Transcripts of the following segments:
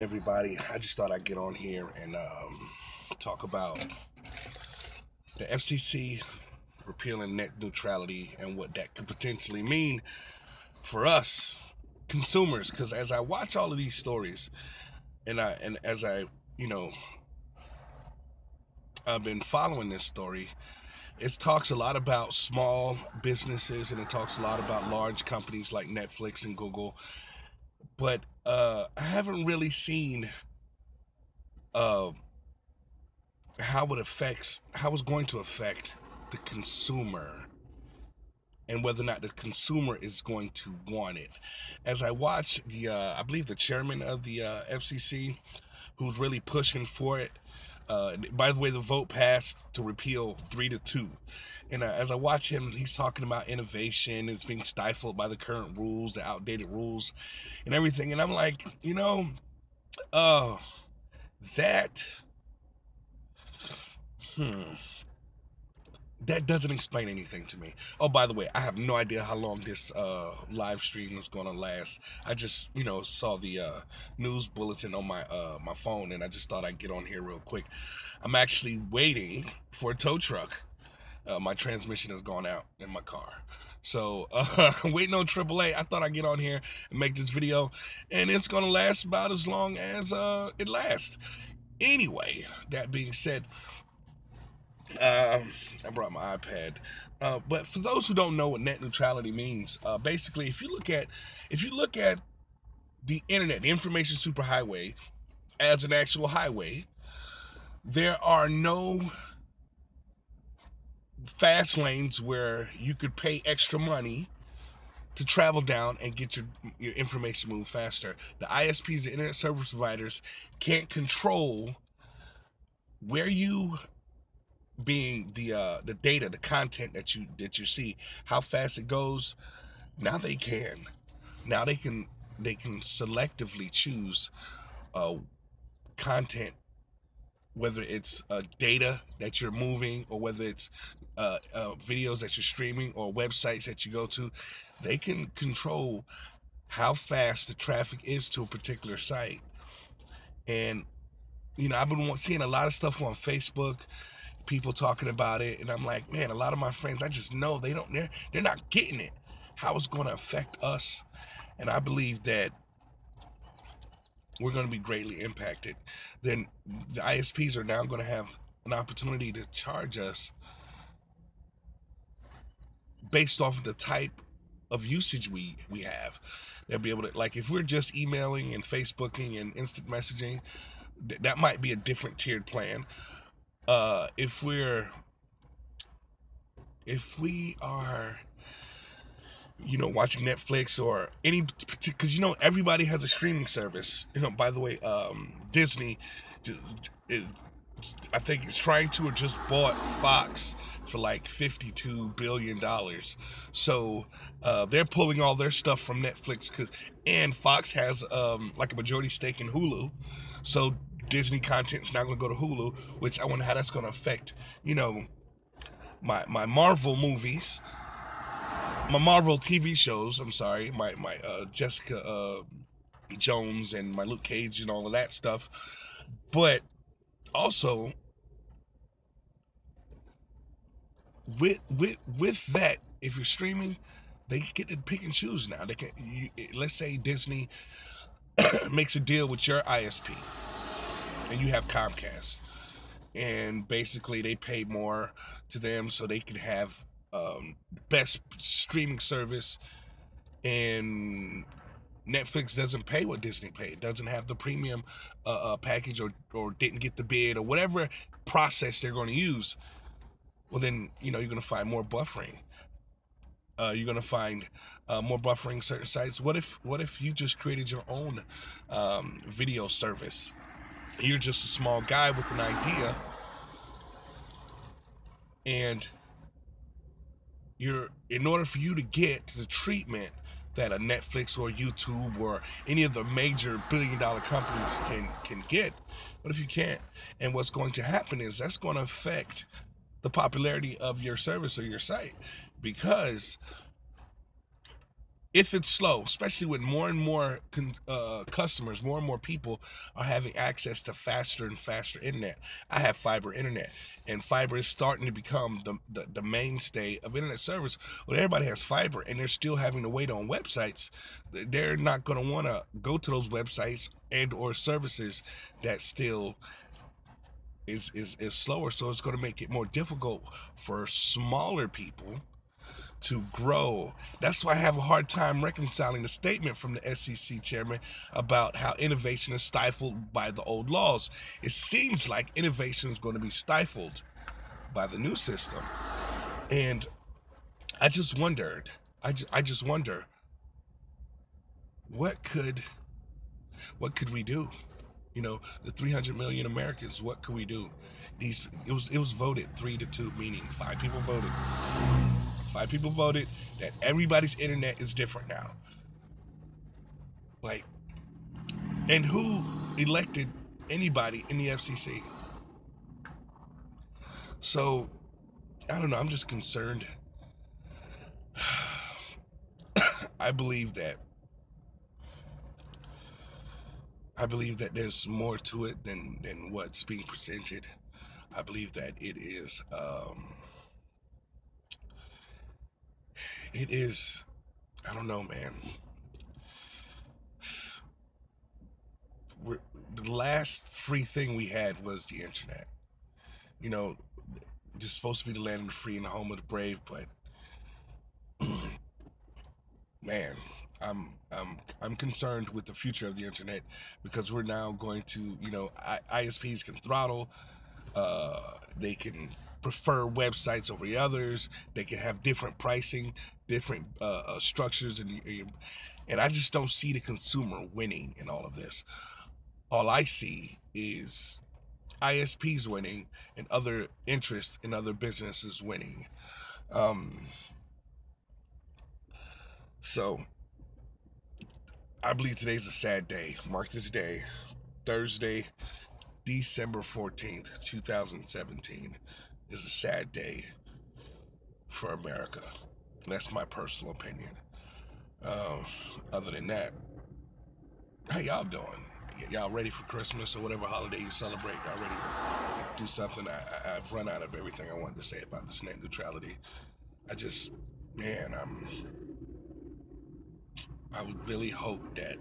Everybody, I just thought I'd get on here and talk about the FCC repealing net neutrality and what that could potentially mean for us consumers. Because as I watch all of these stories, and as I I've been following this story, it talks a lot about small businesses and it talks a lot about large companies like Netflix and Google, but I haven't really seen how it's going to affect the consumer and whether or not the consumer is going to want it. As I watch I believe the chairman of the FCC, who's really pushing for it. By the way, the vote passed to repeal 3-2. And as I watch him, he's talking about innovation. It's being stifled by the current rules, the outdated rules, and everything. And I'm like, that that doesn't explain anything to me. Oh, by the way, I have no idea how long this live stream is going to last. I just, saw the news bulletin on my my phone, and I just thought I'd get on here real quick. I'm actually waiting for a tow truck. My transmission has gone out in my car. So, waiting on AAA. I thought I'd get on here and make this video, and it's going to last about as long as it lasts. Anyway, that being said, I brought my iPad, but for those who don't know what net neutrality means, basically, if you look at the internet, the information superhighway, as an actual highway, there are no fast lanes where you could pay extra money to travel down and get your information moved faster. The ISPs, the internet service providers, can't control where you being the data, the content that you see, how fast it goes. Now they can selectively choose content, whether it's data that you're moving or whether it's videos that you're streaming or websites that you go to. They can control how fast the traffic is to a particular site. And I've been seeing a lot of stuff on Facebook, people talking about it, and I'm like, man, a lot of my friends, I just know they're not getting it, how it's going to affect us. And I believe that we're going to be greatly impacted. Then the ISPs are now going to have an opportunity to charge us based off of the type of usage we have. They'll be able to, like, if we're just emailing and Facebooking and instant messaging, that might be a different tiered plan. If we are watching Netflix or any, because everybody has a streaming service. By the way, Disney I think it's trying to, or just bought Fox for like $52 billion. So they're pulling all their stuff from Netflix, and Fox has like a majority stake in Hulu. So Disney content's now going to go to Hulu, which I wonder how that's going to affect, my Marvel movies, my Marvel TV shows. I'm sorry, my Jessica Jones and my Luke Cage and all of that stuff. But also with that, if you're streaming, they get to pick and choose now. They can, let's say Disney makes a deal with your ISP, and you have Comcast, and basically they pay more to them so they can have best streaming service, and Netflix doesn't pay what Disney paid, doesn't have the premium package, or didn't get the bid, or whatever process they're going to use. Well, then you're going to find more buffering. You're going to find more buffering certain sites. What if you just created your own video service? You're just a small guy with an idea, and in order for you to get the treatment that a Netflix or YouTube or any of the major billion-dollar companies can get, what if you can't? And what's going to happen is that's going to affect the popularity of your service or your site, because if it's slow, especially with more and more customers, more and more people are having access to faster and faster internet. I have fiber internet, and fiber is starting to become the mainstay of internet service. When everybody has fiber and they're still having to wait on websites, they're not going to want to go to those websites and or services that still is slower. So it's going to make it more difficult for smaller people to grow. That's why I have a hard time reconciling the statement from the FCC chairman about how innovation is stifled by the old laws. It seems like innovation is going to be stifled by the new system. And I just wondered, I just wonder, what could we do? You know, the 300 million Americans, what could we do? It was voted 3-2, meaning 5 people voted. 5 people voted that everybody's internet is different now. Like, and who elected anybody in the FCC? So, I don't know, I'm just concerned. I believe that there's more to it than what's being presented. I believe that it is I don't know, man. The last free thing we had was the internet. You know, it's supposed to be the land of the free and the home of the brave, but man, I'm concerned with the future of the internet, because we're now going to, you know, ISPs can throttle, they can prefer websites over others, they can have different pricing, different structures, and I just don't see the consumer winning in all of this. All I see is ISPs winning and other interests in other businesses winning. So I believe today's a sad day. Mark this day, Thursday, December 14th, 2017 is a sad day for America. That's my personal opinion. Other than that, how y'all doing? Y'all ready for Christmas or whatever holiday you celebrate? Y'all ready to do something? I've run out of everything I wanted to say about this net neutrality. I would really hope that,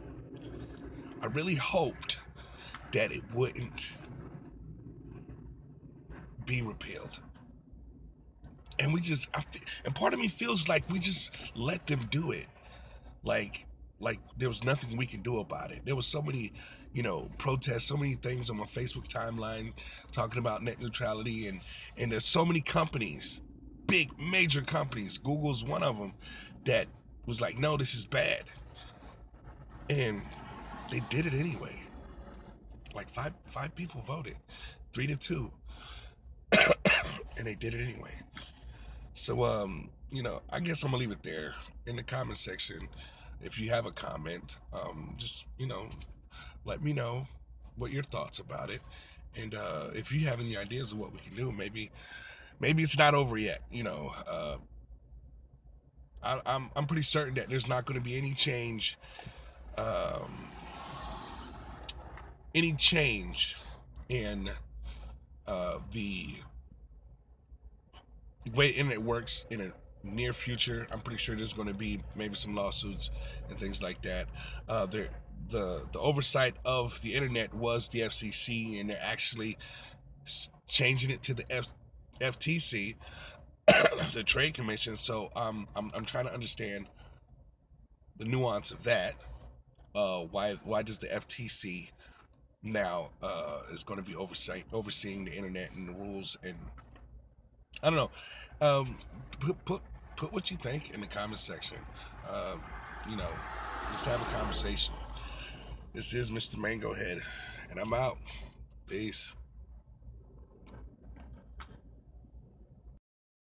I really hoped that it wouldn't be repealed. And and part of me feels like we just let them do it. Like there was nothing we can do about it. There was so many, you know, protests, so many things on my Facebook timeline talking about net neutrality, and there's so many companies, big major companies, Google's one of them, that was like, no, this is bad. And they did it anyway. Like five people voted, 3-2. And they did it anyway. So, you know, I guess I'm gonna leave it there. In the comment section, if you have a comment, just, you know, let me know what your thoughts about it. And if you have any ideas of what we can do, maybe it's not over yet. You know, I'm pretty certain that there's not going to be any change in the way internet works in a near future. I'm pretty sure there's going to be maybe some lawsuits and things like that. The oversight of the internet was the FCC, and they're actually changing it to the FTC, the Trade Commission. So I'm trying to understand the nuance of that. Why does the FTC now is going to be overseeing the internet and the rules? And I don't know. Put what you think in the comment section. You know, let's have a conversation. This is Mr. Mango Head, and I'm out. Peace.